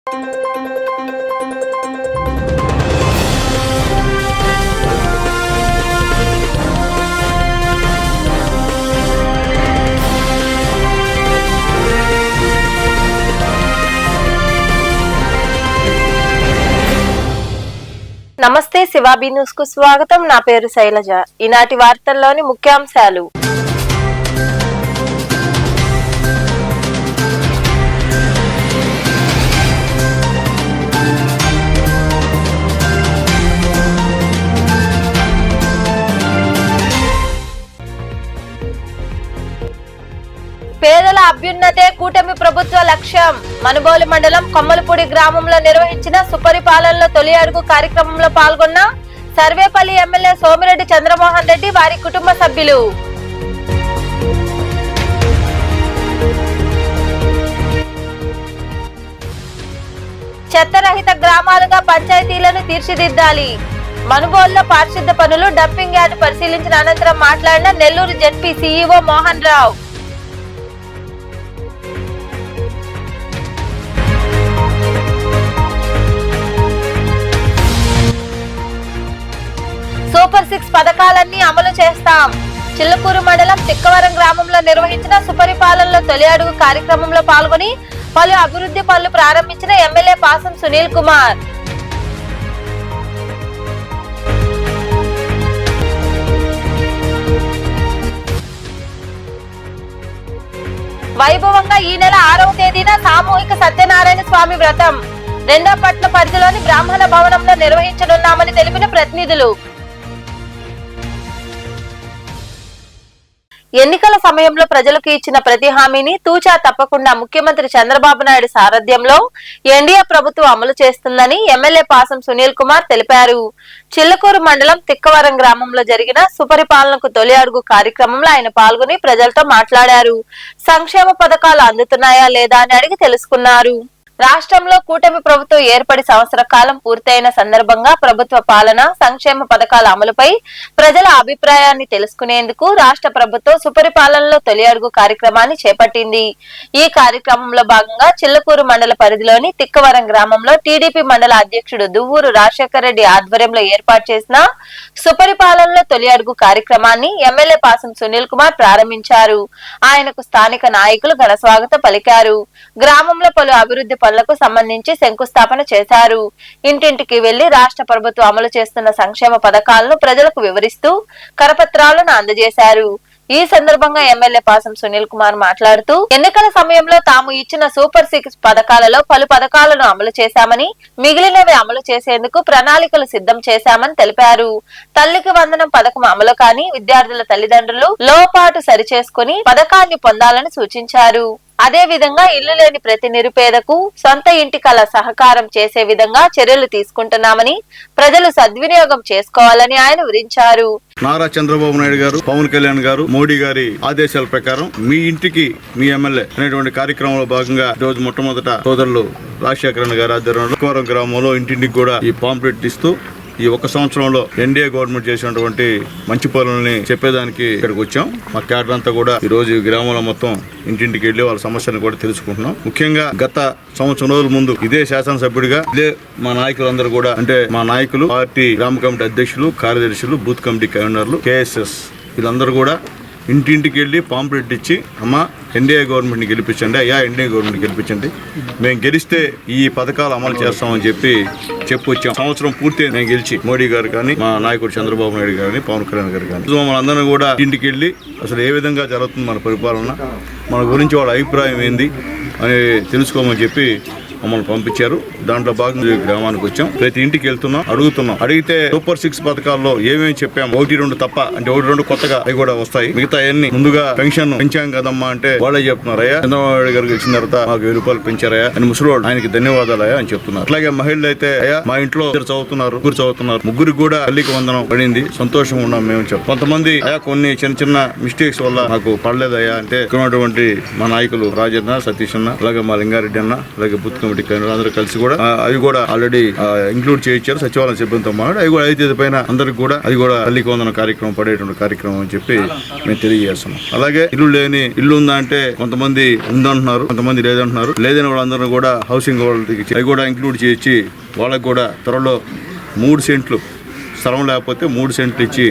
నమస్తే, శివాబీ న్యూస్ కు స్వాగతం. నా పేరు శైలజ. ఈనాటి వార్తల్లోని ముఖ్యాంశాలు. పేదల అభ్యున్నతే కూటమి ప్రభుత్వ లక్ష్యం. మనుబోలు మండలం కొమ్మలపూడి గ్రామంలో నిర్వహించిన సుపరిపాలనలో తొలి అడుగు కార్యక్రమంలో పాల్గొన్న సర్వేపల్లి ఎమ్మెల్యే సోమిరెడ్డి చంద్రమోహన్ రెడ్డి, వారి కుటుంబ సభ్యులు. చెత్తరహిత గ్రామాలుగా పంచాయతీలను తీర్చిదిద్దాలి. మనుబోలులో పారిశుద్ధ్య పనులు, డంపింగ్ యార్డు పరిశీలించిన అనంతరం మాట్లాడిన Nellore ZP CEO Mohan Rao. Super 6 పథకాలన్నీ అమలు చేస్తాం. చిల్లకూరు మండలం తిక్కవరం గ్రామంలో నిర్వహించిన సుపరిపాలనలో తొలి అడుగు కార్యక్రమంలో పాల్గొని పలు అభివృద్ధి పనులు ప్రారంభించిన ఎమ్మెల్యే పాసం సునీల్ కుమార్. వైభవంగా ఈ నెల 6వ తేదీన సామూహిక సత్యనారాయణ స్వామి వ్రతం రెండో పట్న పరిధిలోని బ్రాహ్మణ భవనంలో నిర్వహించనున్నామని తెలిపిన ప్రతినిధులు. ఎన్నికల సమయంలో ప్రజలకు ఇచ్చిన ప్రతి హామీని తూచా తప్పకుండా ముఖ్యమంత్రి చంద్రబాబు నాయుడు సారథ్యంలో ఎన్డీఏ ప్రభుత్వం అమలు చేస్తుందని ఎమ్మెల్యే పాసం సునీల్ కుమార్ తెలిపారు. చిల్లకూరు మండలం తిక్కవరం గ్రామంలో జరిగిన సుపరిపాలనకు తొలి అడుగు కార్యక్రమంలో ఆయన పాల్గొని ప్రజలతో మాట్లాడారు. సంక్షేమ పథకాలు అందుతున్నాయా లేదా అని అడిగి తెలుసుకున్నారు. రాష్ట్రంలో కూటమి ప్రభుత్వం ఏర్పడి సంవత్సర కాలం పూర్తయిన సందర్భంగా ప్రభుత్వ పాలన, సంక్షేమ పథకాల అమలుపై ప్రజల అభిప్రాయాన్ని తెలుసుకునేందుకు రాష్ట్ర ప్రభుత్వం సుపరిపాలనలో తొలి అడుగు కార్యక్రమాన్ని చేపట్టింది. ఈ కార్యక్రమంలో భాగంగా చిల్లకూరు మండల పరిధిలోని తిక్కవరం గ్రామంలో టీడీపీ మండల అధ్యక్షుడు దువ్వూరు రాజశేఖర రెడ్డి ఆధ్వర్యంలో ఏర్పాటు చేసిన సుపరిపాలనలో తొలి అడుగు కార్యక్రమాన్ని ఎమ్మెల్యే పాసం సునీల్ కుమార్ ప్రారంభించారు. ఆయనకు స్థానిక నాయకులు ఘన స్వాగతం పలికారు. గ్రామంలో పలు అభివృద్ధి పనులకు సంబంధించి శంకుస్థాపన చేశారు. ఇంటింటికి వెళ్లి రాష్ట్ర ప్రభుత్వం అమలు చేస్తున్న సంక్షేమ పథకాలను ప్రజలకు వివరిస్తూ కరపత్రాలను అందజేశారు. ఈ సందర్భంగా ఎమ్మెల్యే పాసం సునీల్ కుమార్ మాట్లాడుతూ ఎన్నికల సమయంలో తాము ఇచ్చిన సూపర్ 6 పథకాలలో పలు పథకాలను అమలు చేశామని, మిగిలినవి అమలు చేసేందుకు ప్రణాళికలు సిద్ధం చేశామని తెలిపారు. తల్లికి వందనం పథకం అమలు కాని విద్యార్థుల తల్లిదండ్రులు లోపాటు సరిచేసుకుని పథకాన్ని పొందాలని సూచించారు. అదే విధంగా ఇల్లు లేని ప్రతి నిరుపేదకు సొంత ఇంటి కల సహకారం చేసే విధంగా చర్యలు తీసుకుంటున్నామని ప్రజలు సద్వినియోగం చేసుకోవాలని ఆయన వివరించారు. నారా చంద్రబాబు నాయుడు గారు, పవన్ కళ్యాణ్ గారు, మోడీ గారి ఆదేశాల ప్రకారం మీ ఇంటికి మీ ఎమ్మెల్యే అనేటువంటి కార్యక్రమంలో భాగంగా రోజు మొట్టమొదట సోదరులు రాజశేఖరన్ గారి ఆధ్వర్యంలో తిక్కవరం గ్రామంలో ఇంటింటికి కూడా ఈ పాంప్లెట్ ఇస్తూ ఈ ఒక్క సంవత్సరంలో ఎన్డీఏ గవర్నమెంట్ చేసినటువంటి మంచి పనులని చెప్పేదానికి ఇక్కడికి వచ్చాం. మా క్యాడర్ అంతా కూడా ఈ రోజు ఈ గ్రామంలో మొత్తం ఇంటింటికి వెళ్లి వాళ్ళ సమస్యలను కూడా తెలుసుకుంటున్నాం. ముఖ్యంగా గత సంవత్సరం రోజుల ముందు ఇదే శాసనసభ్యుడిగా ఇదే మా నాయకులందరూ కూడా, అంటే మా నాయకులు, పార్టీ గ్రామ కమిటీ అధ్యక్షులు, కార్యదర్శులు, బూత్ కమిటీ కన్వీనర్లు, కేఎస్ఎస్ వీళ్ళందరూ కూడా ఇంటింటికి వెళ్ళి పాంప్లెట్ ఇచ్చి, అమ్మ ఎన్డీఏ గవర్నమెంట్ని గెలిపించండి, అయ్యా ఎన్డీఏ గవర్నమెంట్ గెలిపించండి, మేము గెలిస్తే ఈ పథకాలు అమలు చేస్తామని చెప్పి వచ్చాం. సంవత్సరం పూర్తి నేను గెలిచి మోడీ గారు కానీ, మా నాయకుడు చంద్రబాబు నాయుడు గారు కానీ, పవన్ కళ్యాణ్ గారు కానీ మనందరం కూడా ఇంటికి వెళ్ళి అసలు ఏ విధంగా జరుగుతుంది మన పరిపాలన, మన గురించి వాళ్ళ అభిప్రాయం ఏంది అని తెలుసుకోమని చెప్పి మమ్మల్ని పంపించారు. దాంట్లో భాగంగా గ్రామానికి వచ్చాం. ప్రతి ఇంటికి వెళ్తున్నాం, అడిగితే సూపర్ 6 పథకాల్లో ఏమేమి చెప్పాము, 1-2 తప్ప, అంటే 1-2 కొత్తగా అవి కూడా వస్తాయి. మిగతా అన్ని ముందుగా పెన్షన్ పెంచాం కదమ్మా అంటే వాళ్ళే చెప్తున్నారు, అయ్యా చంద్రబాబు గారికి వచ్చిన తర్వాత మాకు 1000 రూపాయలు పెంచారయ్యా అని ముసలివాడు, ఆయనకి ధన్యవాదాలయ్యా అని చెప్తున్నారు. అట్లాగే మహిళలు అయితే, అయ్యా మా ఇంట్లో ముగ్గురు చదువుతున్నారు, ముగ్గురికి కూడా తల్లికి వందనం పడింది, సంతోషంగా ఉన్నాం మేము చెప్తాం. కొంతమంది అయ్యా కొన్ని చిన్న మిస్టేక్స్ వల్ల నాకు పడలేదయ్యా అంటే ఉన్నటువంటి మా నాయకులు రాజన్న, సతీష్ అన్న, అలాగే మా లింగారెడ్డి అన్న, అలాగే బుత్తుకం కమిటీ అందరూ కలిసి కూడా అవి కూడా ఆల్రెడీ ఇంక్లూడ్ చేయించారు సచివాలయం సిబ్బందితో మాట్లాడి. అవి కూడా 5 పైన అందరికి కూడా అది కూడా తల్లికి వందన కార్యక్రమం పడేటువంటి కార్యక్రమం అని చెప్పి మేము తెలియజేస్తున్నాం. అలాగే ఇల్లు ఉందా అంటే కొంతమంది ఉందంటున్నారు, కొంతమంది లేదంటున్నారు. లేదని వాళ్ళందరూ కూడా హౌసింగ్ వాళ్ళకి అవి కూడా ఇంక్లూడ్ చేయించి వాళ్ళకి కూడా త్వరలో 3 సెంట్లు స్థలం లేకపోతే 3 సెంట్లు ఇచ్చి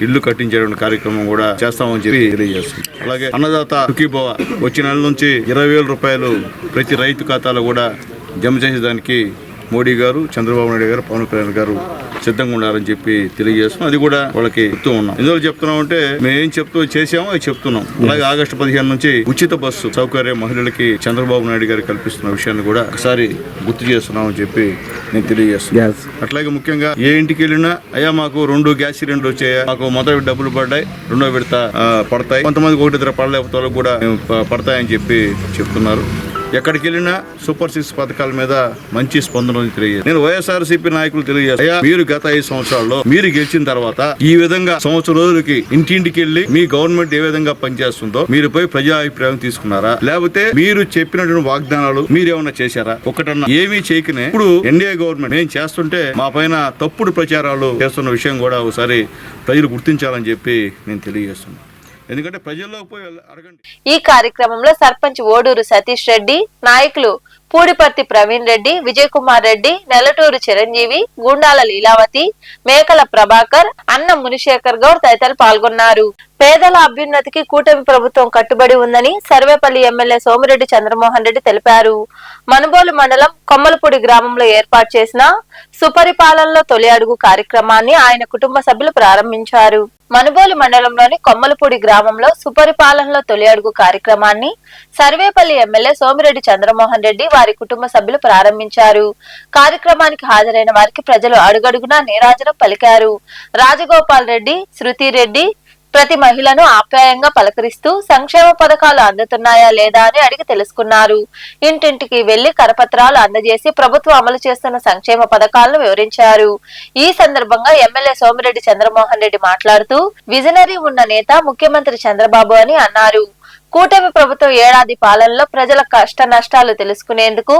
ఇల్లు కట్టించేటువంటి కార్యక్రమం కూడా చేస్తామని చెప్పి తెలియజేస్తుంది. అలాగే అన్నదాత సుఖీభవ వచ్చే నెల నుంచి 20,000 రూపాయలు ప్రతి రైతు ఖాతాలో కూడా జమ చేసేదానికి మోడీ గారు, చంద్రబాబు నాయుడు గారు, పవన్ కళ్యాణ్ గారు సిద్ధంగా ఉండాలని చెప్పి తెలియజేస్తున్నాం. అది కూడా వాళ్ళకి చెప్తూ ఉన్నాం. ఎందుకు చెప్తున్నాం అంటే మేము ఏం చేసామో అది చెప్తున్నాం. అలాగే ఆగస్టు 15 నుంచి ఉచిత బస్సు సౌకర్యం మహిళలకి చంద్రబాబు నాయుడు గారు కల్పిస్తున్న విషయాన్ని కూడా ఒకసారి గుర్తు చేస్తున్నాం అని చెప్పి నేను తెలియజేస్తున్నాను. అట్లాగే ముఖ్యంగా ఏ ఇంటికి వెళ్ళినా అయ్యా మాకు 2 గ్యాస్ సిలిండర్లు వచ్చాయా, మాకు మొదటి డబ్బులు పడ్డాయి, 2వ విడత పడతాయి, కొంతమందికి 1 ఇద్దరు పడలేకపోతే వాళ్ళకి కూడా పడతాయని చెప్పి చెప్తున్నారు. ఎక్కడికి వెళ్ళినా సూపర్ 6 పథకాల మీద మంచి స్పందన తెలియజేది. నేను వైఎస్ఆర్సీపీ నాయకులు తెలియజేస్తా, మీరు గత 5 సంవత్సరాల్లో మీరు గెలిచిన తర్వాత ఈ విధంగా సంవత్సరం రోజులకి ఇంటింటికి వెళ్ళి మీ గవర్నమెంట్ ఏ విధంగా పనిచేస్తుందో మీరు పోయి ప్రజా అభిప్రాయం తీసుకున్నారా, లేకపోతే మీరు చెప్పినటువంటి వాగ్దానాలు మీరేమన్నా చేశారా? ఒకటన్నా ఏమీ చేయకనే ఇప్పుడు ఎన్డీఏ గవర్నమెంట్ మేము చేస్తుంటే మా పైన తప్పుడు ప్రచారాలు చేస్తున్న విషయం కూడా ఒకసారి ప్రజలు గుర్తించాలని చెప్పి నేను తెలియజేస్తున్నాను. ఎందుకంటే ప్రజల్లో పోయి అడగండి. ఈ కార్యక్రమంలో సర్పంచ్ ఓడూరు సతీష్ రెడ్డి, నాయకులు పూడిపర్తి ప్రవీణ్ రెడ్డి, విజయ్ కుమార్ రెడ్డి, నెలటూరు చిరంజీవి, గుండాల లీలావతి, మేకల ప్రభాకర్, అన్న మునిశేఖర్ గౌడ్ తదితరులు పాల్గొన్నారు. పేదల అభ్యున్నతికి కూటమి ప్రభుత్వం కట్టుబడి ఉందని సర్వేపల్లి ఎమ్మెల్యే సోమిరెడ్డి చంద్రమోహన్ రెడ్డి తెలిపారు. మనుబోలు మండలం కొమ్మలపూడి గ్రామంలో ఏర్పాటు చేసిన సుపరిపాలనలో తొలి అడుగు కార్యక్రమాన్ని ఆయన కుటుంబ సభ్యులు ప్రారంభించారు. మనుబోలు మండలంలోని కొమ్మలపూడి గ్రామంలో సుపరిపాలనలో తొలి అడుగు కార్యక్రమాన్ని సర్వేపల్లి ఎమ్మెల్యే సోమిరెడ్డి చంద్రమోహన్ రెడ్డి వారి కుటుంబ సభ్యులు ప్రారంభించారు. కార్యక్రమానికి హాజరైన వారికి ప్రజలు అడుగడుగునా నీరాజనం పలికారు. రాజగోపాల్ రెడ్డి, శృతి రెడ్డి ప్రతి మహిళను ఆప్యాయంగా పలకరిస్తూ సంక్షేమ పథకాలు అందుతున్నాయా లేదా అని అడిగి తెలుసుకున్నారు. ఇంటింటికి వెళ్లి కరపత్రాలు అందజేసి ప్రభుత్వం అమలు చేస్తున్న సంక్షేమ పథకాలను వివరించారు. ఈ సందర్భంగా ఎమ్మెల్యే సోమిరెడ్డి చంద్రమోహన్ రెడ్డి మాట్లాడుతూ విజనరీ ఉన్న నేత ముఖ్యమంత్రి చంద్రబాబు అని అన్నారు. కూటమి ప్రభుత్వం ఏడాది పాలనలో ప్రజల కష్ట నష్టాలు తెలుసుకునేందుకు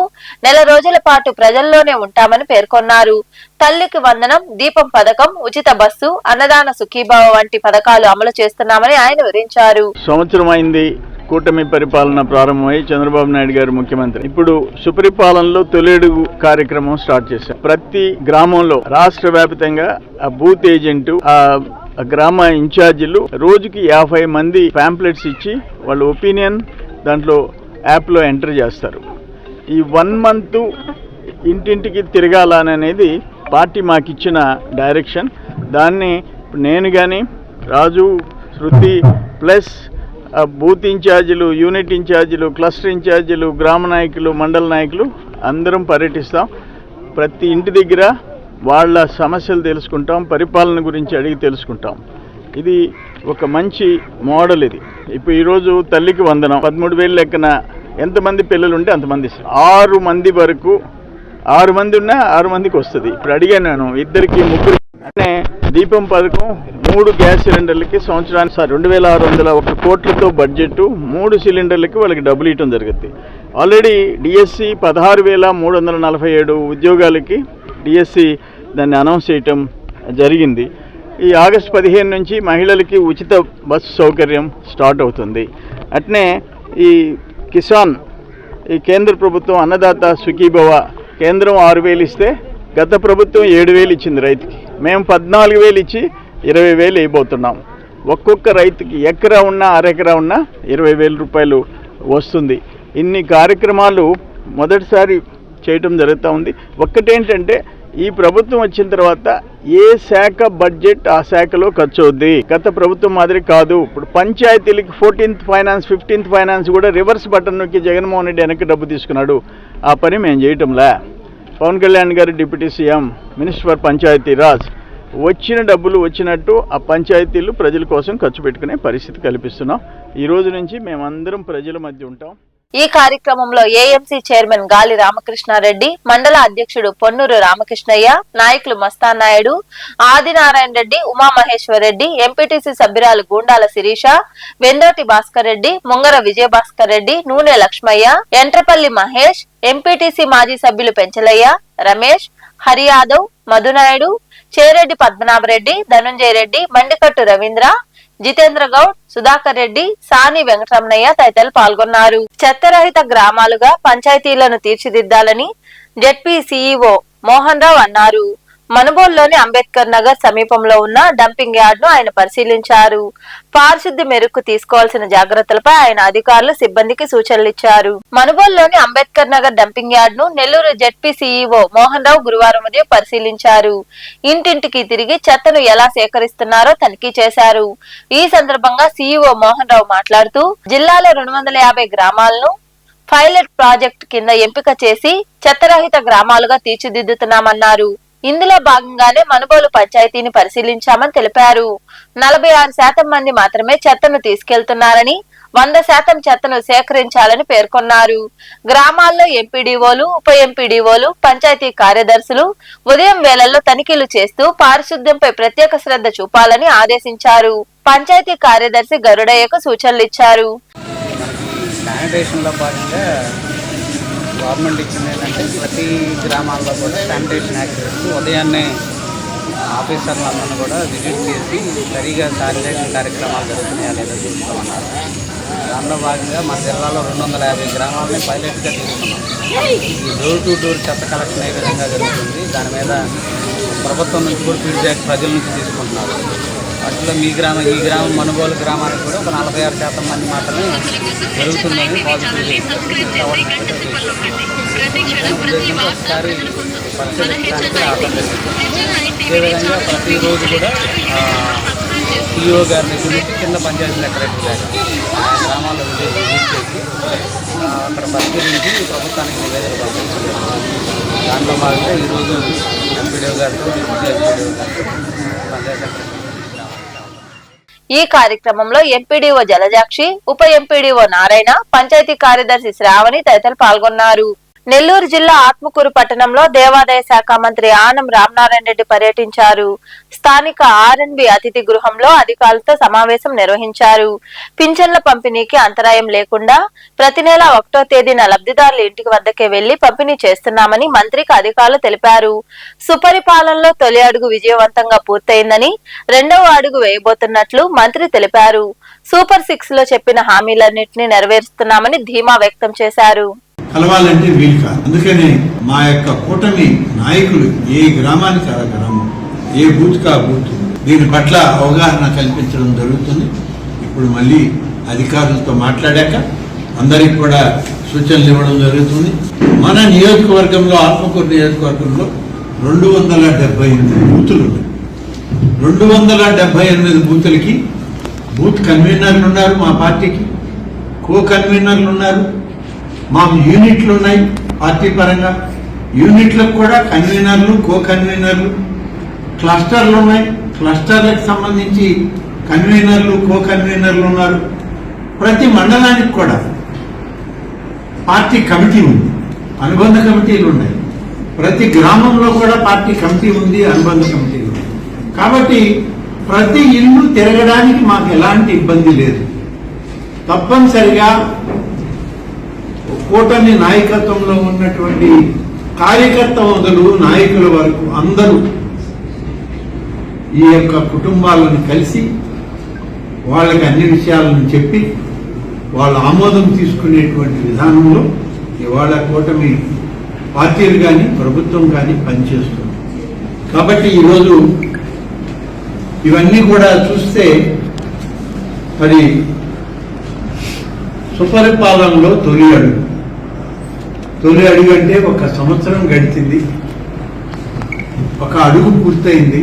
నెల రోజుల పాటు ప్రజల్లోనే ఉంటామని పేర్కొన్నారు. తల్లికి వందనం, దీపం పథకం, ఉచిత బస్సు, అన్నదాన సుఖీభావ వంటి పథకాలు అమలు చేస్తున్నామని ఆయన వివరించారు. సంవత్సరం అయింది కూటమి పరిపాలన ప్రారంభమై చంద్రబాబు నాయుడు గారు ముఖ్యమంత్రి. ఇప్పుడు సుపరిపాలనలో తొలిడుగు కార్యక్రమం స్టార్ట్ చేశాం. ప్రతి గ్రామంలో రాష్ట్ర వ్యాప్తంగా బూత్ ఏజెంట్, గ్రామ ఇన్ఛార్జీలు రోజుకి 50 మంది ప్యాంప్లెట్స్ ఇచ్చి వాళ్ళ ఒపీనియన్ దాంట్లో యాప్లో ఎంటర్ చేస్తారు. ఈ 1 మంత్ ఇంటింటికి తిరగాలనేది పార్టీ మాకు ఇచ్చిన డైరెక్షన్. దాన్ని నేను కానీ రాజు, శృతి ప్లస్ బూత్ ఇన్ఛార్జీలు, యూనిట్ ఇన్ఛార్జీలు, క్లస్టర్ ఇన్ఛార్జీలు, గ్రామ నాయకులు, మండల నాయకులు అందరం పర్యటిస్తాం. ప్రతి ఇంటి దగ్గర వాళ్ళ సమస్యలు తెలుసుకుంటాం, పరిపాలన గురించి అడిగి తెలుసుకుంటాం. ఇది ఒక మంచి మోడల్. ఇది ఇప్పుడు ఈరోజు తల్లికి వందనం 13,000 లెక్కన ఎంతమంది పిల్లలు ఉంటే అంతమంది 6 మంది వరకు 6 మంది ఉన్నా 6 మందికి వస్తుంది. ఇప్పుడు అడిగాను నేను 2, 3 అంటే దీపం పథకం 3 గ్యాస్ సిలిండర్లకి సంవత్సరానికి 2,601 కోట్లతో బడ్జెట్ 3 సిలిండర్లకి వాళ్ళకి డబ్బులు ఇవ్వడం జరుగుతుంది. ఆల్రెడీ డిఎస్సి 16,347 ఉద్యోగాలకి డిఎస్సి దాన్ని అనౌన్స్ చేయటం జరిగింది. ఈ ఆగస్టు 15 నుంచి మహిళలకి ఉచిత బస్సు సౌకర్యం స్టార్ట్ అవుతుంది. అట్నే ఈ కిసాన్, ఈ కేంద్ర ప్రభుత్వం అన్నదాత సుఖీభవ కేంద్రం 6,000 ఇస్తే గత ప్రభుత్వం 7,000 ఇచ్చింది రైతుకి. మేము 14,000 ఇచ్చి 20,000 అయిపోతున్నాం. ఒక్కొక్క రైతుకి ఎకరా ఉన్నా అరెకరా ఉన్నా 20,000 రూపాయలు వస్తుంది. ఇన్ని కార్యక్రమాలు మొదటిసారి చేయటం జరుగుతూ ఉంది. ఒక్కటేంటంటే ఈ ప్రభుత్వం వచ్చిన తర్వాత ఏ శాఖ బడ్జెట్ ఆ శాఖలో ఖర్చు అవుద్ది. గత ప్రభుత్వం మాదిరి కాదు. ఇప్పుడు పంచాయతీలకి 14th ఫైనాన్స్ 15th ఫైనాన్స్ కూడా రివర్స్ బటన్ నొక్కి జగన్మోహన్ రెడ్డి వెనక్కి డబ్బు తీసుకున్నాడు. ఆ పని మేము చేయటంలే. పవన్ కళ్యాణ్ గారు deputy CM, minister for Panchayati Raj, వచ్చిన డబ్బులు వచ్చినట్టు ఆ పంచాయతీలు ప్రజల కోసం ఖర్చు పెట్టుకునే పరిస్థితి కల్పిస్తున్నాం. ఈ రోజు నుంచి మేమందరం ప్రజల మధ్య ఉంటాం. ఈ కార్యక్రమంలో ఏఎంసీ చైర్మన్ గాలి రామకృష్ణారెడ్డి, మండల అధ్యక్షుడు పొన్నూరు రామకృష్ణయ్య, నాయకులు మస్తాన్ నాయుడు, ఆదినారాయణ రెడ్డి, ఉమామహేశ్వర్ రెడ్డి, ఎంపీటీసీ సభ్యురాలు గూండాల శిరీష, వెందోటి భాస్కర్ రెడ్డి, ముంగర విజయభాస్కర్ రెడ్డి, నూనె లక్ష్మయ్య, ఎంట్రపల్లి మహేష్, ఎంపీటీసీ మాజీ సభ్యులు పెంచలయ్య, రమేష్, హరియాదవ్, మధునాయుడు, చేరెడ్డి పద్మనాభరెడ్డి, ధనుంజయ రెడ్డి, బండికట్టు రవీంద్ర, జితేంద్ర గౌడ్, సుధాకర్ రెడ్డి, సాని వెంకటరమణయ్య తదితరులు పాల్గొన్నారు. చెత్తరహిత గ్రామాలుగా పంచాయతీలను తీర్చిదిద్దాలని జెడ్పీ సీఈఓ మోహన్ రావు అన్నారు. మనుబోలులోని అంబేద్కర్ నగర్ సమీపంలో ఉన్న డంపింగ్ యార్డ్ ను ఆయన పరిశీలించారు. పారిశుద్ధ్య మెరుగ్గు తీసుకోవాల్సిన జాగ్రత్తలపై ఆయన అధికారులు సిబ్బందికి సూచనలు ఇచ్చారు. మనుబోలులోని అంబేద్కర్ నగర్ డంపింగ్ యార్డ్ ను నెల్లూరు జెడ్పీ సీఈఓ మోహన్ రావు గురువారం ఉదయం పరిశీలించారు. ఇంటింటికి తిరిగి చెత్తను ఎలా సేకరిస్తున్నారో తనిఖీ చేశారు. ఈ సందర్భంగా సీఈఓ మోహన్ రావు మాట్లాడుతూ జిల్లాలో 250 గ్రామాలను పైలట్ ప్రాజెక్టు కింద ఎంపిక చేసి చెత్తరహిత గ్రామాలుగా తీర్చిదిద్దుతున్నామన్నారు. ఇందులో భాగంగానే మనుబోలు పంచాయతీని పరిశీలించామని తెలిపారు. 46% మంది మాత్రమే చెత్తను తీసుకెళ్తున్నారని, 100% చెత్తను సేకరించాలని పేర్కొన్నారు. గ్రామాల్లో ఎంపీడీఓలు, ఉప ఎంపీడీఓలు, పంచాయతీ కార్యదర్శులు ఉదయం వేళల్లో తనిఖీలు చేస్తూ పారిశుద్ధ్యంపై ప్రత్యేక శ్రద్ధ చూపాలని ఆదేశించారు. పంచాయతీ కార్యదర్శి గరుడయ్యకు సూచనలు ఇచ్చారు. గవర్నమెంట్ ఇచ్చింది ఏంటంటే ప్రతి గ్రామాల్లో కూడా శానిటేషన్ యాక్టివిటీస్ ఉదయాన్నే ఆఫీసర్లందరినీ కూడా విజిట్ చేసి సరిగా శానిటేషన్ కార్యక్రమాలు జరుగుతున్నాయా లేదా చూసుకోమన్నారు. దానిలో భాగంగా మన జిల్లాలో 250 గ్రామాలని పైలట్గా తీసుకున్నాం. ఈ డోర్ టు డోర్ చెత్త కలెక్షన్ ఏ విధంగా జరుగుతుంది, దాని మీద ప్రభుత్వం నుంచి కూడా ఫీడ్బ్యాక్ ప్రజల నుంచి తీసుకుంటున్నారు. వాటిలో ఈ గ్రామం మనుబోలు గ్రామానికి కూడా ఒక 46% మంది మాత్రమే జరుగుతుందని పాజిటివ్ ఒకసారి పరిశీలించడానికి రావడం జరిగింది. అదేవిధంగా ప్రతిరోజు కూడా ఈఓ గారి దగ్గర నుంచి కింద పంచాయతీ సెక్రటరీ గారు గ్రామాల్లో విజిట్ చేసి అక్కడ పరిశీలించి ప్రభుత్వానికి నివేదిక పంపించారు. దాంట్లో భాగంగా ఈరోజు ఎంపీడీఓ గారితో ఎంపీడీఓ గారితో పంచాయతీ సెక్రటరీ. ఈ కార్యక్రమంలో ఎంపీడీఓ జలజాక్షి, ఉప ఎంపీడీఓ నారాయణ, పంచాయతీ కార్యదర్శి శ్రావణి తదితరులు పాల్గొన్నారు. నెల్లూరు జిల్లా ఆత్మకూరు పట్టణంలో దేవాదాయ శాఖ మంత్రి ఆనం రామనారాయణ రెడ్డి పర్యటించారు. స్థానిక ఆర్ఎన్బి అతిథి గృహంలో అధికారులతో సమావేశం నిర్వహించారు. పింఛన్ల పంపిణీకి అంతరాయం లేకుండా ప్రతి నెల 1వ తేదీన లబ్ధిదారుల ఇంటికి వద్దకే వెళ్లి పంపిణీ చేస్తున్నామని మంత్రికి అధికారులు తెలిపారు. సుపరిపాలనలో తొలి అడుగు విజయవంతంగా పూర్తయిందని 2వ అడుగు వేయబోతున్నట్లు మంత్రి తెలిపారు. సూపర్ 6 లో చెప్పిన హామీలన్నింటినీ నెరవేరుస్తున్నామని ధీమా వ్యక్తం చేశారు. కలవాలంటే వీలు కాదు. అందుకని మా యొక్క కూటమి నాయకులు ఏ గ్రామానికి ఆ గ్రామం, ఏ బూత్ కా బూత్ దీని పట్ల అవగాహన కల్పించడం జరుగుతుంది. ఇప్పుడు మళ్ళీ అధికారులతో మాట్లాడాక అందరికి కూడా సూచనలు ఇవ్వడం జరుగుతుంది. మన నియోజకవర్గంలో ఆత్మకూరు నియోజకవర్గంలో 278 బూతులు ఉన్నాయి. 278 బూతులకి బూత్ కన్వీనర్లు ఉన్నారు, మా పార్టీకి కో కన్వీనర్లు ఉన్నారు, మా యూనిట్లు ఉన్నాయి. పార్టీ పరంగా యూనిట్లకు కూడా కన్వీనర్లు, కో కన్వీనర్లు, క్లస్టర్లు ఉన్నాయి. క్లస్టర్లకు సంబంధించి కన్వీనర్లు, కో కన్వీనర్లు ఉన్నారు. ప్రతి మండలానికి కూడా పార్టీ కమిటీ ఉంది, అనుబంధ కమిటీలు ఉన్నాయి. ప్రతి గ్రామంలో కూడా పార్టీ కమిటీ ఉంది, అనుబంధ కమిటీలు ఉన్నాయి. కాబట్టి ప్రతి ఇల్లు తిరగడానికి మాకు ఎలాంటి ఇబ్బంది లేదు. తప్పనిసరిగా కూటమి నాయకత్వంలో ఉన్నటువంటి కార్యకర్త మొదలు నాయకుల వరకు అందరూ ఈ యొక్క కుటుంబాలను కలిసి వాళ్ళకి అన్ని విషయాలను చెప్పి వాళ్ళ ఆమోదం తీసుకునేటువంటి విధానంలో ఇవాళ కూటమి పార్టీలు కానీ ప్రభుత్వం కానీ పనిచేస్తుంది. కాబట్టి ఈరోజు ఇవన్నీ కూడా చూస్తే మరి సుపరిపాలనలో తొలి అడుగు అంటే 1 సంవత్సరం గడిచింది, 1 అడుగు పూర్తయింది.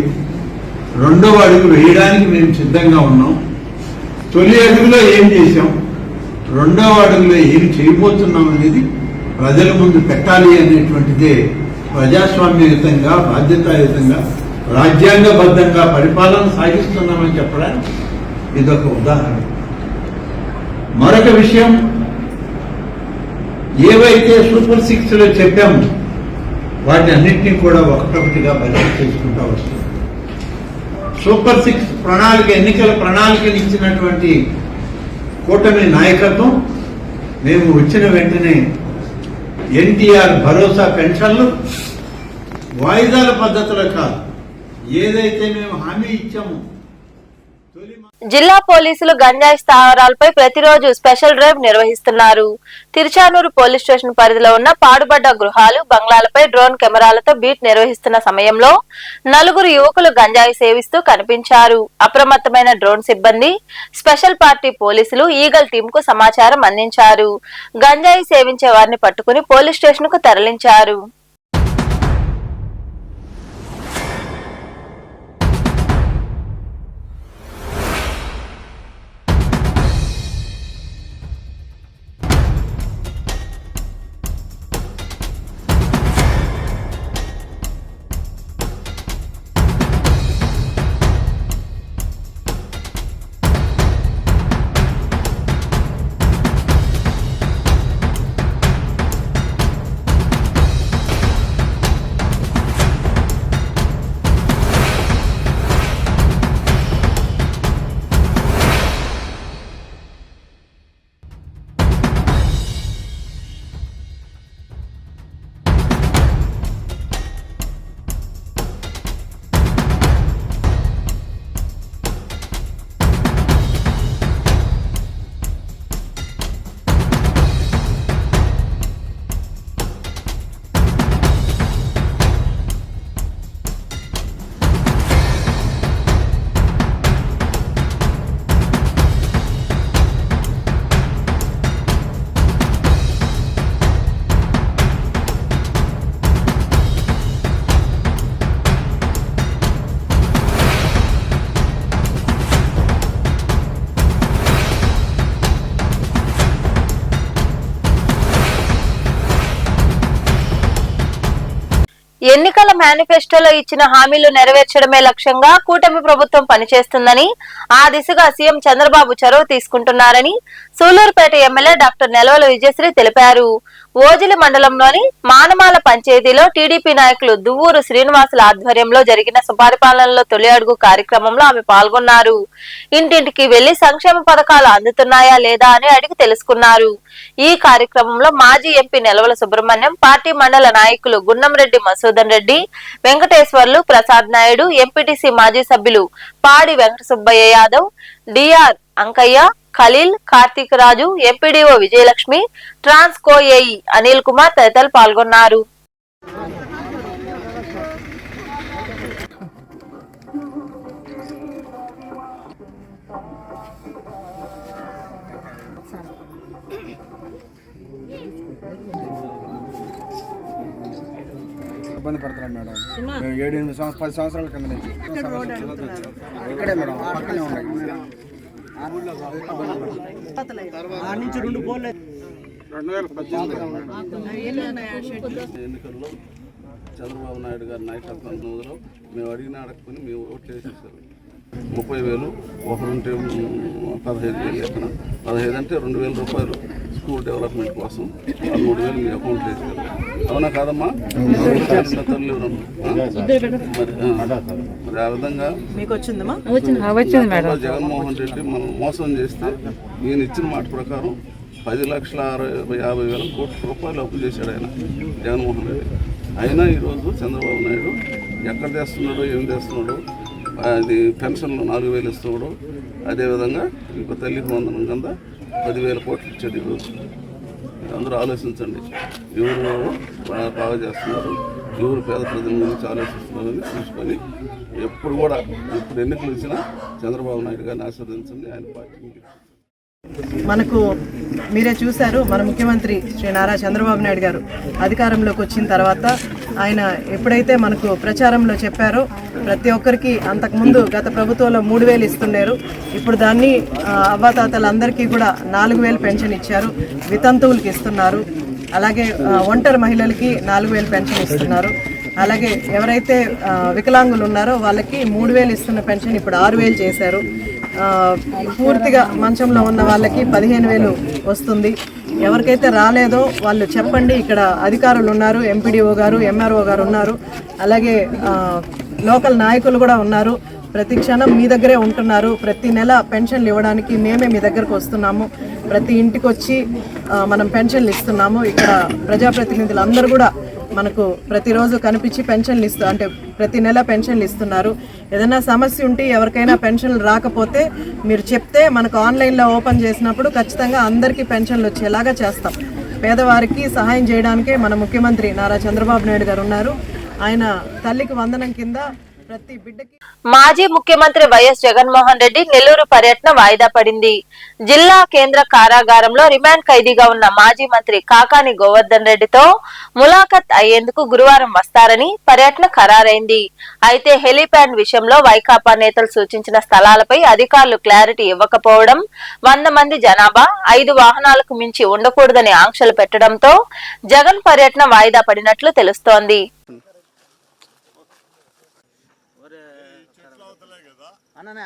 2వ అడుగు వేయడానికి మేము సిద్ధంగా ఉన్నాం. తొలి అడుగులో ఏం చేశాం, 2వ అడుగులో ఏం చేయబోతున్నాం అనేది ప్రజల ముందు పెట్టాలి అనేటువంటిదే ప్రజాస్వామ్యయుతంగా, బాధ్యతాయుతంగా, రాజ్యాంగబద్ధంగా పరిపాలన సాగిస్తున్నామని చెప్పడానికి ఇదొక ఉదాహరణ. మరొక విషయం, ఏవైతే సూపర్ 6 లో చెప్పాము వాటి అన్నింటినీ కూడా ఒకటొకటిగా బదిలీ చేసుకుంటూ వస్తుంది. సూపర్ 6 ప్రణాళిక, ఎన్నికల ప్రణాళికలు ఇచ్చినటువంటి కూటమి నాయకత్వం మేము వచ్చిన వెంటనే ఎన్టీఆర్ భరోసా పెన్షన్లు వాయిదాల పద్ధతిలో కాదు, ఏదైతే మేము హామీ ఇచ్చామో జిల్లా పోలీసులు గంజాయి స్థావరాలపై ప్రతిరోజు స్పెషల్ డ్రైవ్ నిర్వహిస్తున్నారు. తిరుచానూరు పోలీస్ స్టేషన్ పరిధిలో ఉన్న పాడుబడ్డ గృహాలు, బంగ్లాలపై డ్రోన్ కెమెరాలతో బీట్ నిర్వహిస్తున్న సమయంలో 4 యువకులు గంజాయి సేవిస్తూ కనిపించారు. అప్రమత్తమైన డ్రోన్ సిబ్బంది, స్పెషల్ పార్టీ పోలీసులు ఈగల్ టీమ్ కు సమాచారం అందించారు. గంజాయి సేవించే వారిని పట్టుకుని పోలీస్ స్టేషన్ కు తరలించారు. ఎన్నికల మేనిఫెస్టోలో ఇచ్చిన హామీలు నెరవేర్చడమే లక్ష్యంగా కూటమి ప్రభుత్వం పనిచేస్తుందని, ఆ దిశగా సీఎం చంద్రబాబు చొరవ తీసుకుంటున్నారని సూలూరుపేట ఎమ్మెల్యే డాక్టర్ నెలవల విజయశ్రీ తెలిపారు. ఓజిలి మండలంలోని మానమాల పంచాయతీలో టీడీపీ నాయకులు దువ్వూరు శ్రీనివాసుల ఆధ్వర్యంలో జరిగిన సుపరిపాలనలో తొలి అడుగు కార్యక్రమంలో ఆమె పాల్గొన్నారు. ఇంటింటికి వెళ్లి సంక్షేమ పథకాలు అందుతున్నాయా లేదా అని అడిగి తెలుసుకున్నారు. ఈ కార్యక్రమంలో మాజీ ఎంపీ నెలవల సుబ్రహ్మణ్యం, పార్టీ మండల నాయకులు గున్నంరెడ్డి మసూదన్ రెడ్డి, వెంకటేశ్వర్లు, ప్రసాద్ నాయుడు, ఎంపీటీసీ మాజీ సభ్యులు పాడి వెంకట సుబ్బయ్య యాదవ్, డిఆర్ అంకయ్య, ఖలీల్, కార్తీక్ రాజు, ఎంపీడీఓ విజయలక్ష్మి, ట్రాన్స్కో ఏఈ అనిల్ కుమార్ తదితరులు పాల్గొన్నారు. ఇబ్బంది పడుతున్నాం మేడం. మేము 7-8 సంవత్సరాలు 10 సంవత్సరాల కింద నుంచి ఇక్కడే మేడం, పక్కనే ఉన్నాయి. ఎన్నికల్లో చంద్రబాబు నాయుడు గారి నాయకత్వంలో మేము అడిగిన అడగకుని మేము ఓట్లు వేసేసారు. 30,000 ఒకరుంటే 15,000 ఎక్కడ 15 అంటే 2,000 రూపాయలు స్కూల్ డెవలప్మెంట్ కోసం 3,000 మీ అకౌంట్లో వేసారు. అవునా కాదమ్మా? తల్లి మరి ఆ విధంగా జగన్మోహన్ రెడ్డి మనం మోసం చేస్తే ఈయన ఇచ్చిన మాట ప్రకారం 10,50,000 కోట్ల రూపాయలు అప్పు చేశాడు ఆయన జగన్మోహన్ రెడ్డి. అయినా ఈరోజు చంద్రబాబు నాయుడు ఎక్కడ తెస్తున్నాడో ఏం తెస్తున్నాడో, అది పెన్షన్లు 4,000 ఇస్తున్నాడు, అదేవిధంగా ఇంకో తల్లికి వందనం కింద 10,000 కోట్లు ఇచ్చాడు. ఈరోజు అందరూ ఆలోచించండి, ఎవరు బాగా చేస్తున్నారు, ఎవరు పేద ప్రజల గురించి ఆలోచిస్తున్నారని చూసుకొని ఎప్పుడు కూడా ఇప్పుడు ఎన్నికలు ఇచ్చినా చంద్రబాబు నాయుడు గారిని ఆస్వాదించండి. ఆయన పార్టీ మనకు మీరే చూశారు, మన ముఖ్యమంత్రి శ్రీ నారా చంద్రబాబు నాయుడు గారు అధికారంలోకి వచ్చిన తర్వాత ఆయన ఎప్పుడైతే మనకు ప్రచారంలో చెప్పారో ప్రతి ఒక్కరికి, అంతకుముందు గత ప్రభుత్వంలో 3,000 ఇస్తున్నారు, ఇప్పుడు దాన్ని అవ్వాతాతలందరికీ కూడా 4,000 పెన్షన్ ఇచ్చారు, వితంతువులకి ఇస్తున్నారు, అలాగే ఒంటరి మహిళలకి 4,000 పెన్షన్ ఇస్తున్నారు, అలాగే ఎవరైతే వికలాంగులు ఉన్నారో వాళ్ళకి 3,000 ఇస్తున్న పెన్షన్ ఇప్పుడు 6,000 చేశారు. పూర్తిగా మంచంలో ఉన్న వాళ్ళకి 15,000 వస్తుంది. ఎవరికైతే రాలేదో వాళ్ళు చెప్పండి, ఇక్కడ అధికారులు ఉన్నారు, ఎంపీడీఓ గారు, ఎంఆర్ఓ గారు ఉన్నారు, అలాగే లోకల్ నాయకులు కూడా ఉన్నారు. ప్రతి క్షణం మీ దగ్గరే ఉంటున్నారు. ప్రతి నెల పెన్షన్లు ఇవ్వడానికి మేమే మీ దగ్గరకు వస్తున్నాము. ప్రతి ఇంటికి వచ్చి మనం పెన్షన్లు ఇస్తున్నాము. ఇక్కడ ప్రజాప్రతినిధులు అందరూ కూడా మనకు ప్రతిరోజు కనిపించి పెన్షన్లు అంటే ప్రతి నెల పెన్షన్లు ఇస్తున్నారు. ఏదైనా సమస్య ఉంటే ఎవరికైనా పెన్షన్లు రాకపోతే మీరు చెప్తే మనకు ఆన్లైన్లో ఓపెన్ చేసినప్పుడు ఖచ్చితంగా అందరికీ పెన్షన్లు వచ్చేలాగా చేస్తాం. పేదవారికి సహాయం చేయడానికే మన ముఖ్యమంత్రి నారా చంద్రబాబు నాయుడు గారు ఉన్నారు. ఆయన తల్లికి వందనం కింద ప్రతి బిడ్డకి. మాజీ ముఖ్యమంత్రి వైఎస్ జగన్మోహన్ రెడ్డి నెల్లూరు పర్యటన వాయిదా పడింది. జిల్లా కేంద్ర కారాగారంలో రిమాండ్ ఖైదీగా ఉన్న మాజీ మంత్రి కాకాని గోవర్ధన్ రెడ్డితో ములాఖత్ అయ్యేందుకు గురువారం వస్తారని పర్యటన ఖరారైంది. అయితే హెలీప్యాడ్ విషయంలో వైకాపా నేతలు సూచించిన స్థలాలపై అధికారులు క్లారిటీ ఇవ్వకపోవడం, 100 మంది జనాభా 5 వాహనాలకు మించి ఉండకూడదని ఆంక్షలు పెట్టడంతో జగన్ పర్యటన వాయిదా పడినట్లు తెలుస్తోంది.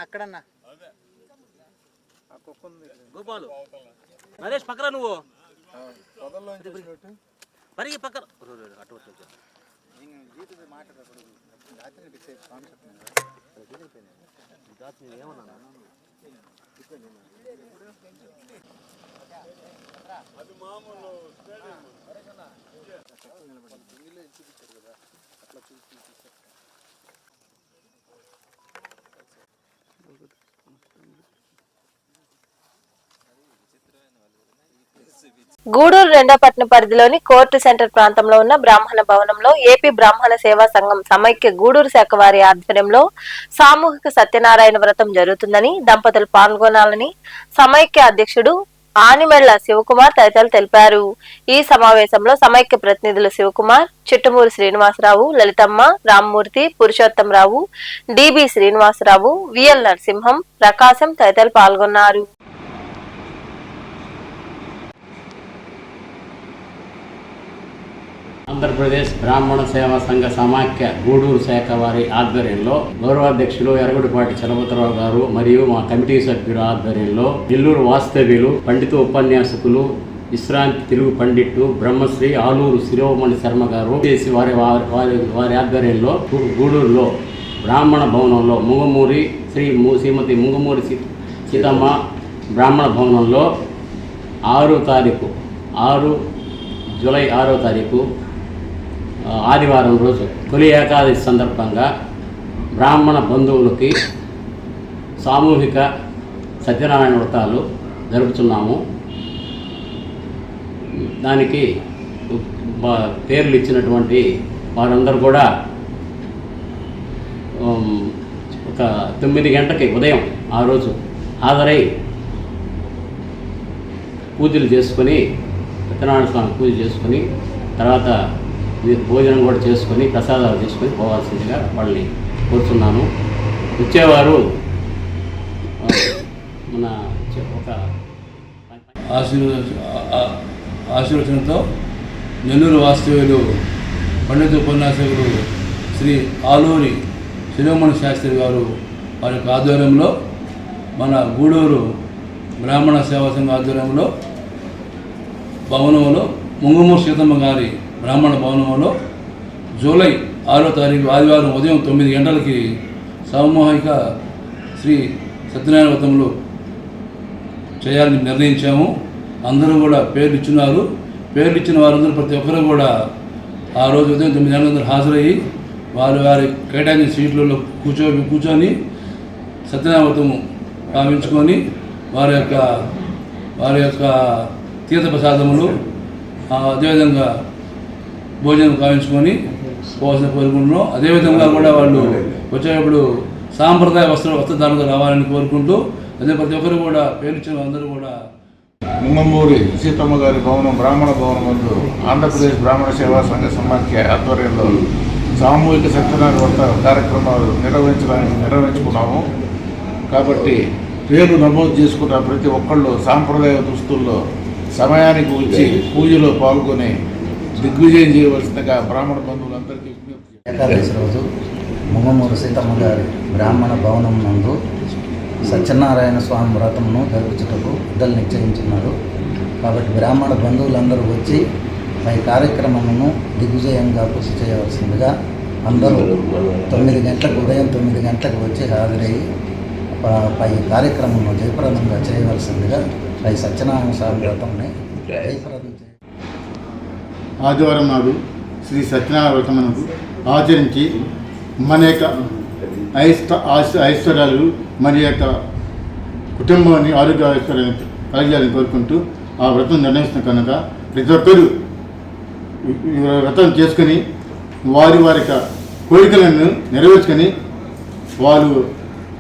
అక్కడన్నా గోపాలు నరేష్ పక్కన నువ్వు పరిగి పక్కన గూడూరు రెండోపట్న పరిధిలోని కోర్టు సెంటర్ ప్రాంతంలో ఉన్న బ్రాహ్మణ భవనంలో ఏపీ బ్రాహ్మణ సేవా సంఘం సమైక్య గూడూరు శాఖ వారి ఆధ్వర్యంలో సామూహిక సత్యనారాయణ వ్రతం జరుగుతుందని, దంపతులు పాల్గొనాలని సమైక్య అధ్యక్షుడు ఆనిమెళ్ల శివకుమార్ తదితరులు తెలిపారు. ఈ సమావేశంలో సమైక్య ప్రతినిధులు శివకుమార్, చిట్టమూరి శ్రీనివాసరావు, లలితమ్మ, రామ్మూర్తి, పురుషోత్తంరావు, డిబి శ్రీనివాసరావు, విఎల్ నరసింహం, ప్రకాశం తదితరులు పాల్గొన్నారు. ఆంధ్రప్రదేశ్ బ్రాహ్మణ సేవా సంఘ సమాఖ్య గూడూరు శాఖ వారి ఆధ్వర్యంలో గౌరవాధ్యక్షులు ఎరగుడిపాటి చలపతిరావు గారు మరియు మా కమిటీ సభ్యుల ఆధ్వర్యంలో నెల్లూరు వాస్తవ్యులు, పండిత ఉపన్యాసకులు, విశ్రాంతి తెలుగు పండిట్టు బ్రహ్మశ్రీ ఆలూరు శిరోమణి శర్మ గారు చేసి వారి ఆధ్వర్యంలో గూడూరులో బ్రాహ్మణ భవనంలో శ్రీమతి ముంగమూరి సీతమ్మ బ్రాహ్మణ భవనంలో 6 జూలై 6వ తారీఖు ఆదివారం రోజు తొలి ఏకాదశి సందర్భంగా బ్రాహ్మణ బంధువులకి సామూహిక సత్యనారాయణ వ్రతాలు జరుపుతున్నాము. దానికి పేర్లు ఇచ్చినటువంటి వారందరూ కూడా ఒక 9 గంటలకి ఉదయం ఆ రోజు హాజరై పూజలు చేసుకొని సత్యనారాయణ స్వామి పూజ చేసుకొని తర్వాత భోజనం కూడా చేసుకొని ప్రసాదాలు తీసుకొని పోవాల్సిందిగా వాళ్ళని కోరుతున్నాను. వచ్చేవారు మన ఒక ఆశీర్వచనంతో నెల్లూరు వాస్తవ్యులు పండిత ఉపన్యాసకులు శ్రీ ఆలూరి శిరోమణి శాస్త్రి గారు వారి యొక్క ఆధ్వర్యంలో మన గూడూరు బ్రాహ్మణ సేవా సంఘ ఆధ్వర్యంలో భవనంలో ముంగమూరి సీతమ్మ గారి బ్రాహ్మణ భవనంలో జూలై 6వ తారీఖు ఆదివారం ఉదయం 9 గంటలకి సామూహిక శ్రీ సత్యనారాయణ వ్రతములు చేయాలని నిర్ణయించాము. అందరూ కూడా పేర్లు ఇచ్చినారు. పేర్లు ఇచ్చిన వారందరూ ప్రతి ఒక్కరూ కూడా ఆ రోజు ఉదయం 9 గంటలందరూ హాజరయ్యి వారి కేటాయించిన సీట్లలో కూర్చొని సత్యనారాయణ వ్రతము భావించుకొని వారి యొక్క తీర్థప్రసాదములు అదేవిధంగా భోజనం కావించుకొని పోవాల్సిన కోరుకుంటున్నాం. అదేవిధంగా కూడా వాళ్ళు వచ్చేటప్పుడు సాంప్రదాయ వస్త్రధారణతో రావాలని కోరుకుంటూ అదే ప్రతి ఒక్కరు కూడా పేర్చిన అందరూ కూడా ముంగమూరి సీతమ్మ గారి భవనం బ్రాహ్మణ భవనం ముందు ఆంధ్రప్రదేశ్ బ్రాహ్మణ సేవా సంఘ సమాఖ్య ఆధ్వర్యంలో సామూహిక సత్యనారాయణ వ్రత కార్యక్రమాలు నిర్వహించుకున్నాము. కాబట్టి పేరు నమోదు చేసుకున్న ప్రతి ఒక్కళ్ళు సాంప్రదాయ దుస్తుల్లో సమయానికి వచ్చి పూజలో పాల్గొని దిగ్విజయం చేయవలసిందిగా బ్రాహ్మణ బంధువులందరికీ విజ్ఞప్తి. ఏకాదశి రోజు ముంగమూరి సీతమ్మ గారి బ్రాహ్మణ భవనం నందు సత్యనారాయణ స్వామి వ్రతమును జరుపుటకు పెద్దలు నిశ్చయించున్నారు. కాబట్టి బ్రాహ్మణ బంధువులందరూ వచ్చి ఈ కార్యక్రమమును దిగ్విజయంగా పూర్తి చేయవలసిందిగా అందరూ 9 గంటలకు ఉదయం 9 గంటలకు వచ్చి హాజరయ్యి పై కార్యక్రమంలో జయప్రదంగా చేయవలసిందిగా పై సత్యనారాయణ స్వామి వ్రతంని జయప్రదం ఆదివారం నాడు శ్రీ సత్యనారాయణ వ్రతమునకు ఆచరించి మన యొక్క ఐశ్వర్యాలు మన యొక్క కుటుంబాన్ని ఆరోగ్య ఐశ్వర్యాన్ని కలగాలని కోరుకుంటూ ఆ వ్రతం నిర్ణయిస్తున్న కనుక ప్రతి ఒక్కరూ వ్రతం చేసుకుని వారి యొక్క కోరికలను నెరవేర్చుకొని వారు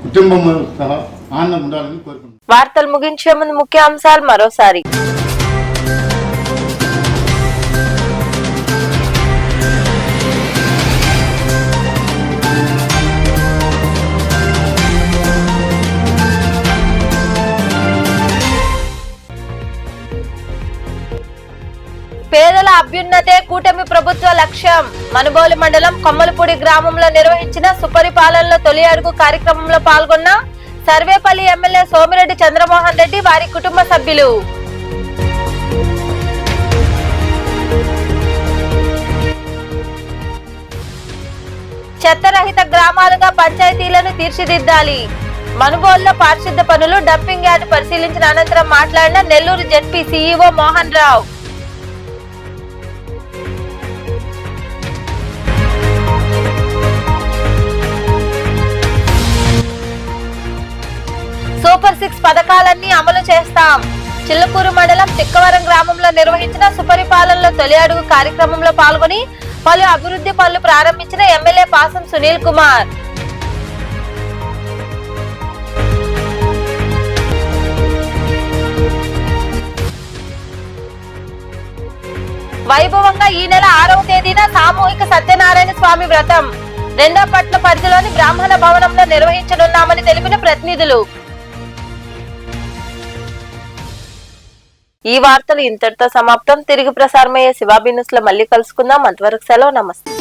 కుటుంబం సహా ఆనందంగా ఉండాలని కోరుకుంటున్నారు. వార్తలు ముగించే ముందు ముఖ్యాంశాలు మరోసారి. పేదల అభ్యున్నతే కూటమి ప్రభుత్వ లక్ష్యం. మనుబోలు మండలం కొమ్మలపూడి గ్రామంలో నిర్వహించిన సుపరిపాలనలో తొలి అడుగు కార్యక్రమంలో పాల్గొన్న సర్వేపల్లి ఎమ్మెల్యే సోమిరెడ్డి చంద్రమోహన్ రెడ్డి వారి కుటుంబ సభ్యులు. చెత్తరహిత గ్రామాలుగా పంచాయతీలను తీర్చిదిద్దాలి. మనుబోలులో పారిశుద్ధ పనులు డంపింగ్ యార్డ్ పరిశీలించిన అనంతరం మాట్లాడిన Nellore ZP CEO Mohan Rao. Super 6 పథకాలన్నీ అమలు చేస్తాం. చిల్లకూరు మండలం తిక్కవరం గ్రామంలో నిర్వహించిన సుపరిపాలనలో తొలి అడుగు కార్యక్రమంలో పాల్గొని పలు అభివృద్ధి పనులు ప్రారంభించిన ఎమ్మెల్యే పాసం సునీల్ కుమార్. వైభవంగా ఈ నెల 6వ తేదీన సామూహిక సత్యనారాయణ స్వామి వ్రతం రెండోపట్ల పరిధిలోని బ్రాహ్మణ భవనంలో నిర్వహించనున్నామని తెలిపిన ప్రతినిధులు. ఈ వార్తలు ఇంతటితో సమాప్తం. తిరిగి ప్రసారమయ్యే శివాబీ న్యూస్ లో మళ్ళీ కలుసుకుందాం. అంతవరకు సెలవు. నమస్తే.